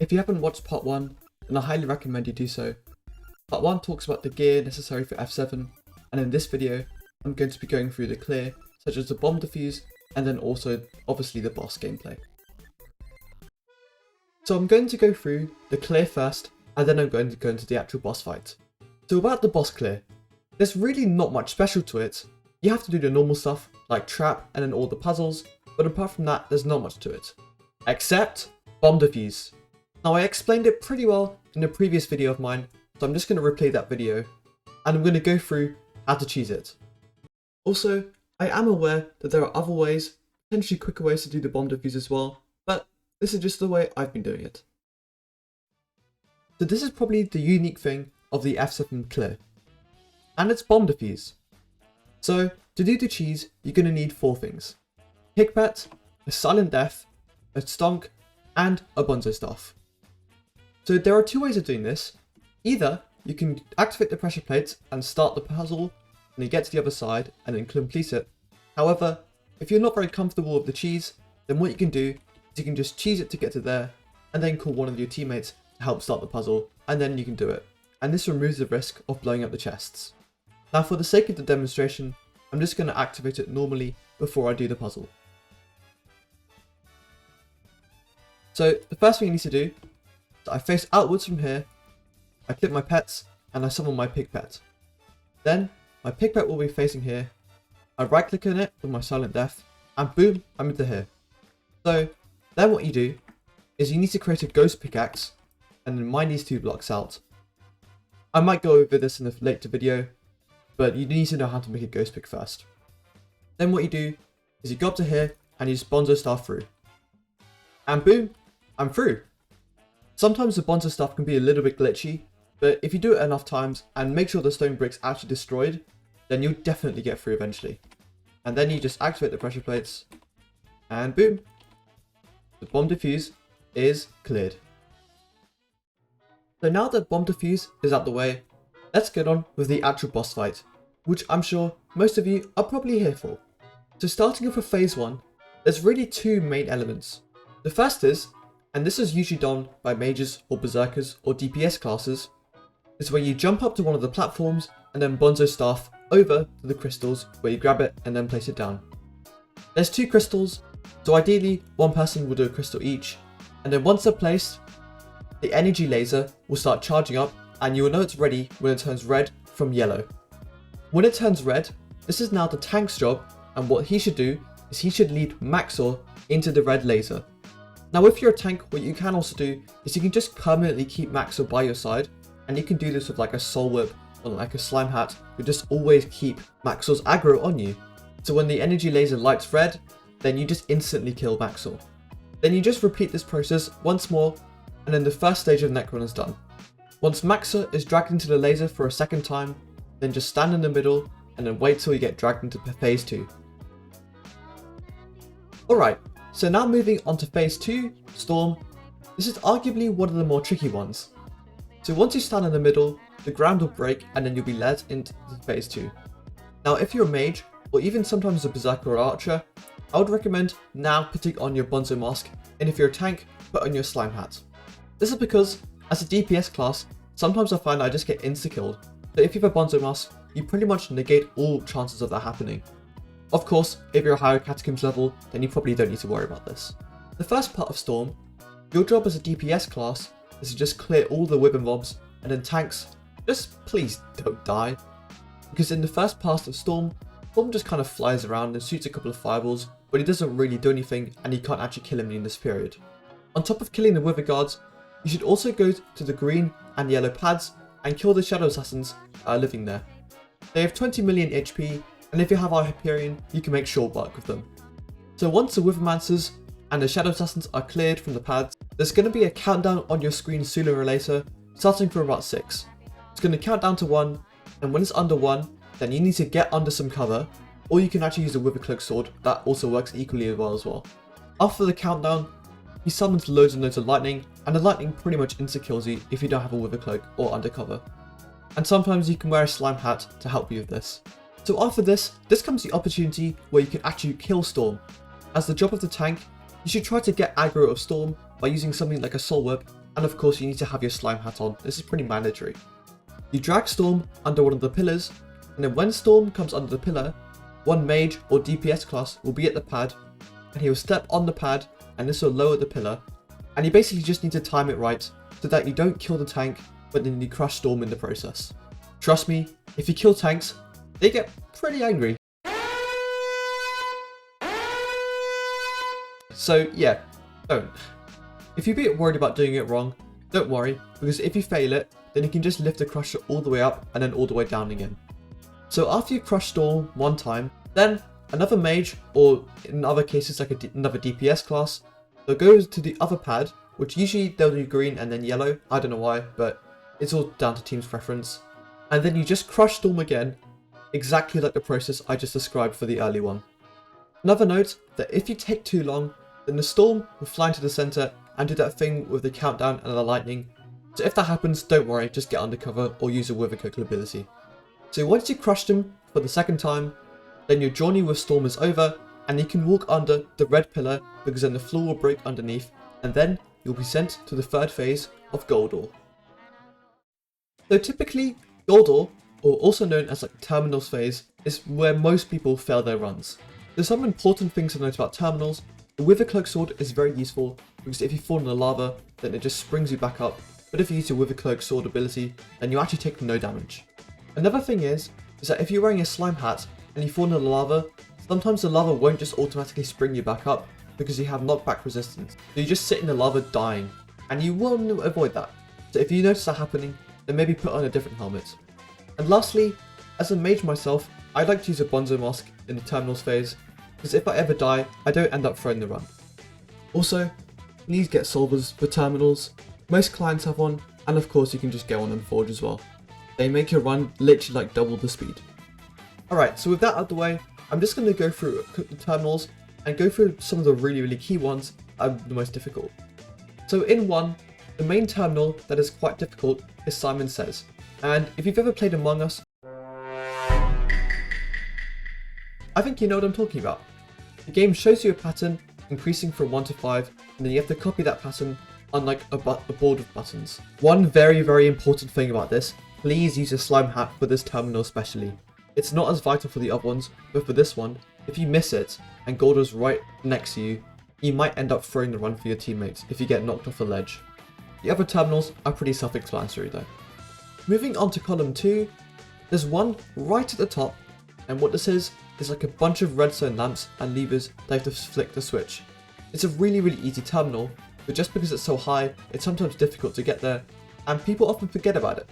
If you haven't watched part 1, then I highly recommend you do so. Part 1 talks about the gear necessary for F7, and in this video, I'm going to be going through the clear, such as the bomb defuse, and then also, obviously, the boss gameplay. So I'm going to go through the clear first, and then I'm going to go into the actual boss fight. So about the boss clear, there's really not much special to it. You have to do the normal stuff, like trap and then all the puzzles, but apart from that, there's not much to it. Except bomb defuse. Now I explained it pretty well in a previous video of mine, so I'm just going to replay that video, and I'm going to go through how to cheese it. Also, I am aware that there are other ways, potentially quicker ways to do the bomb defuse as well, but this is just the way I've been doing it. So this is probably the unique thing of the F7 clear, and it's bomb defuse. So to do the cheese, you're going to need 4 things: Pickpet, a silent death, a stonk, and a bonzo staff. So there are 2 ways of doing this. Either you can activate the pressure plates and start the puzzle and then get to the other side and then complete it. However, if you're not very comfortable with the cheese, then what you can do is you can just cheese it to get to there and then call one of your teammates to help start the puzzle, and then you can do it. And this removes the risk of blowing up the chests. Now for the sake of the demonstration, I'm just going to activate it normally before I do the puzzle. So the first thing you need to do is I face outwards from here, I click my pets, and I summon my pig pet. Then my pig pet will be facing here, I right click on it with my silent death, and boom, I'm into here. So then what you do is you need to create a ghost pickaxe and then mine these 2 blocks out. I might go over this in a later video, but you need to know how to make a ghost pick first. Then what you do is you go up to here and you just bonzo staff through. And boom, I'm through. Sometimes the bonzo staff can be a little bit glitchy, but if you do it enough times and make sure the stone brick's actually destroyed, then you'll definitely get through eventually. And then you just activate the pressure plates, and boom, the bomb defuse is cleared. So now that bomb defuse is out the way, let's get on with the actual boss fight, which I'm sure most of you are probably here for. So starting off with phase 1, there's really 2 main elements. The first is, and this is usually done by mages or berserkers or DPS classes, is where you jump up to one of the platforms and then bonzo staff over to the crystals where you grab it and then place it down. There's 2 crystals, so ideally one person will do a crystal each, and then once they're placed, the energy laser will start charging up and you will know it's ready when it turns red from yellow. When it turns red, this is now the tank's job, and what he should do is he should lead Maxor into the red laser. Now if you're a tank, what you can also do is you can just permanently keep Maxor by your side, and you can do this with like a soul whip or like a slime hat. You just always keep Maxor's aggro on you. So when the energy laser lights red, then you just instantly kill Maxor. Then you just repeat this process once more, and then the first stage of Necron is done. Once Maxor is dragged into the laser for a second time, then just stand in the middle and then wait till you get dragged into phase 2. Alright, so now moving on to phase 2, Storm. This is arguably one of the more tricky ones. So once you stand in the middle, the ground will break and then you'll be led into phase 2. Now if you're a mage, or even sometimes a berserker or archer, I would recommend now putting on your bonzo mask, and if you're a tank, put on your slime hat. This is because, as a DPS class, sometimes I find I just get insta-killed, so if you have a bonzo mask, you pretty much negate all chances of that happening. Of course, if you're a higher catacombs level, then you probably don't need to worry about this. The first part of Storm, your job as a DPS class is to just clear all the wither mobs, and then tanks, just please don't die. Because in the first pass of Storm just kind of flies around and shoots a couple of fireballs, but he doesn't really do anything and you can't actually kill him in this period. On top of killing the wither guards, you should also go to the green and yellow pads and kill the shadow assassins that are living there. They have 20 million HP, and if you have our Hyperion, you can make short work with them. So once the Withermancers and the shadow assassins are cleared from the pads, there's going to be a countdown on your screen sooner or later, starting from about 6. It's going to count down to 1, and when it's under 1, then you need to get under some cover, or you can actually use a Wither Cloak sword, that also works equally well as well. After the countdown, he summons loads and loads of lightning, and the lightning pretty much insta-kills you if you don't have a Wither Cloak or undercover. And sometimes you can wear a slime hat to help you with this. So after this comes the opportunity where you can actually kill Storm. As the job of the tank, you should try to get aggro of Storm by using something like a Soul Whip and of course you need to have your slime hat on. This is pretty mandatory. You drag Storm under one of the pillars, and then when Storm comes under the pillar, one mage or DPS class will be at the pad, and he will step on the pad, and this will lower the pillar, and you basically just need to time it right so that you don't kill the tank, but then you crush Storm in the process. Trust me, if you kill tanks, they get pretty angry. So yeah, don't. If you're a bit worried about doing it wrong, don't worry, because if you fail it, then you can just lift the crusher all the way up and then all the way down again. So after you crush Storm one time, then another mage, or in other cases like another DPS class, they'll go to the other pad, which usually they'll do green and then yellow. I don't know why, but it's all down to team's preference. And then you just crush Storm again, exactly like the process I just described for the early one. Another note, that if you take too long, then the Storm will fly into the center and do that thing with the countdown and the lightning. So if that happens, don't worry, just get undercover or use a Withercloak ability. So once you crush them for the second time, then your journey with Storm is over, and you can walk under the red pillar because then the floor will break underneath, and then you'll be sent to the third phase of Goldor. So typically, Goldor, or also known as like Terminals phase, is where most people fail their runs. There's some important things to note about Terminals. The Withercloak sword is very useful because if you fall in the lava, then it just springs you back up, but if you use your Withercloak sword ability, then you actually take no damage. Another thing is that if you're wearing a slime hat and you fall in the lava, sometimes the lava won't just automatically spring you back up because you have knockback resistance. So you just sit in the lava dying, and you want to avoid that. So if you notice that happening, then maybe put on a different helmet. And lastly, as a mage myself, I like to use a Bonzo Mask in the Terminals phase, because if I ever die, I don't end up throwing the run. Also, please get solvers for Terminals. Most clients have one, and of course you can just get one on Forge as well. They make your run literally like double the speed. Alright, so with that out of the way, I'm just going to go through the Terminals and go through some of the really key ones that are the most difficult. So in 1, the main terminal that is quite difficult is Simon Says. And if you've ever played Among Us, I think you know what I'm talking about. The game shows you a pattern increasing from 1 to 5, and then you have to copy that pattern on like a board of buttons. One very important thing about this, please use a slime hat for this terminal especially. It's not as vital for the other ones, but for this one, if you miss it and Goldor's right next to you, you might end up throwing the run for your teammates if you get knocked off the ledge. The other terminals are pretty self-explanatory though. Moving on to column 2, there's one right at the top, and what this is like a bunch of redstone lamps and levers that have to flick the switch. It's a really easy terminal, but just because it's so high, it's sometimes difficult to get there, and people often forget about it.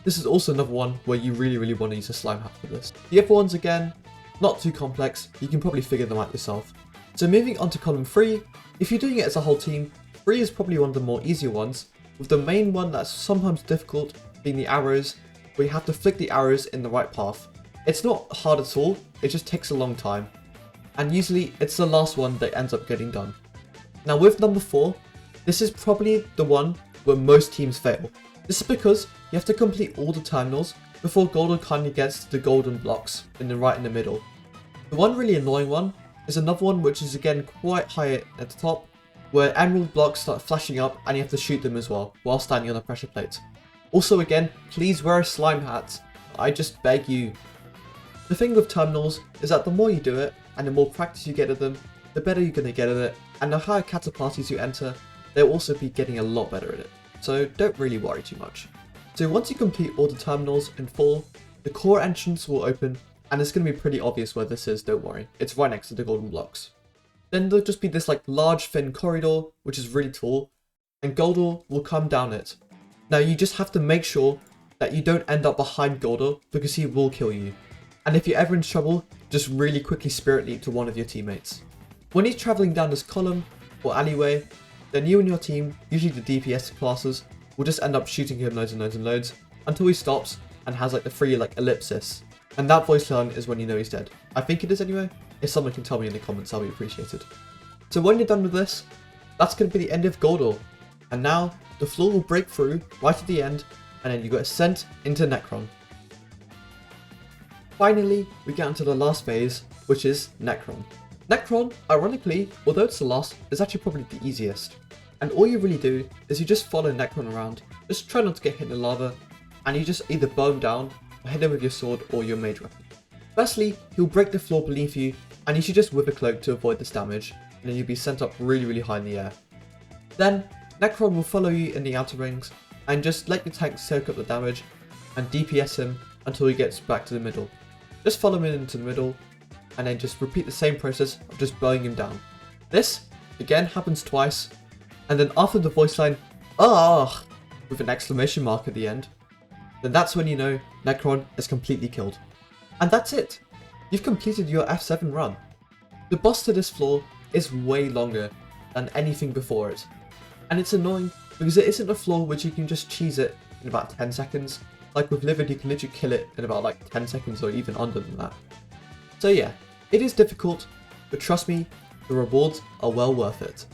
This is also another one where you really want to use a slime hat for this. The other ones again, not too complex, you can probably figure them out yourself. So moving on to column 3, if you're doing it as a whole team, 3 is probably one of the more easier ones, with the main one that's sometimes difficult being the arrows, where you have to flick the arrows in the right path. It's not hard at all, it just takes a long time, and usually it's the last one that ends up getting done. Now with number 4, this is probably the one where most teams fail. This is because you have to complete all the terminals before Goldor kindly gets to the golden blocks right in the middle. The one really annoying one is another one which is again quite high at the top, where emerald blocks start flashing up and you have to shoot them as well while standing on a pressure plate. Also again, please wear a slime hat, I just beg you. The thing with terminals is that the more you do it and the more practice you get at them, the better you're going to get at it, and the higher kata parties you enter, they'll also be getting a lot better at it. So don't really worry too much. So once you complete all the terminals in full, the core entrance will open, and it's going to be pretty obvious where this is, don't worry. It's right next to the golden blocks. Then there'll just be this like large thin corridor, which is really tall, and Goldor will come down it. Now you just have to make sure that you don't end up behind Goldor, because he will kill you. And if you're ever in trouble, just really quickly spirit leap to one of your teammates. When he's travelling down this column, or alleyway, then you and your team, usually the DPS classes, will just end up shooting him loads until he stops and has like the 3 like ellipsis. And that voice line is when you know he's dead. I think it is anyway. If someone can tell me in the comments, I'll be appreciated. So when you're done with this, that's going to be the end of Goldor. And now, the floor will break through right at the end, and then you get sent into Necron. Finally, we get onto the last phase, which is Necron. Necron, ironically, although it's the last, is actually probably the easiest. And all you really do is you just follow Necron around, just try not to get hit in the lava, and you just either bow him down or hit him with your sword or your mage weapon. Firstly, he'll break the floor beneath you, and you should just whip a cloak to avoid this damage, and then you'll be sent up really high in the air. Then, Necron will follow you in the outer rings, and just let your tank soak up the damage, and DPS him until he gets back to the middle. Just follow him into the middle, and then just repeat the same process of just bowing him down. This, again, happens twice, and then after the voice line, "Ah!" with an exclamation mark at the end, then that's when you know Necron is completely killed. And that's it! You've completed your F7 run. The boss to this floor is way longer than anything before it, and it's annoying because it isn't a floor which you can just cheese it in about 10 seconds. Like with Livid, you can literally kill it in about like 10 seconds or even under than that. So yeah, it is difficult, but trust me, the rewards are well worth it.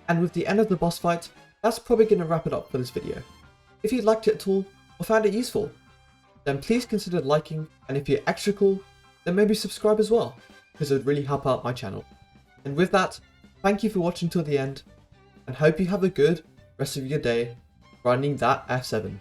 And with the end of the boss fight, that's probably going to wrap it up for this video. If you liked it at all, or found it useful, then please consider liking, and if you're extra cool, then maybe subscribe as well, because it would really help out my channel. And with that, thank you for watching till the end, and hope you have a good rest of your day grinding that F7.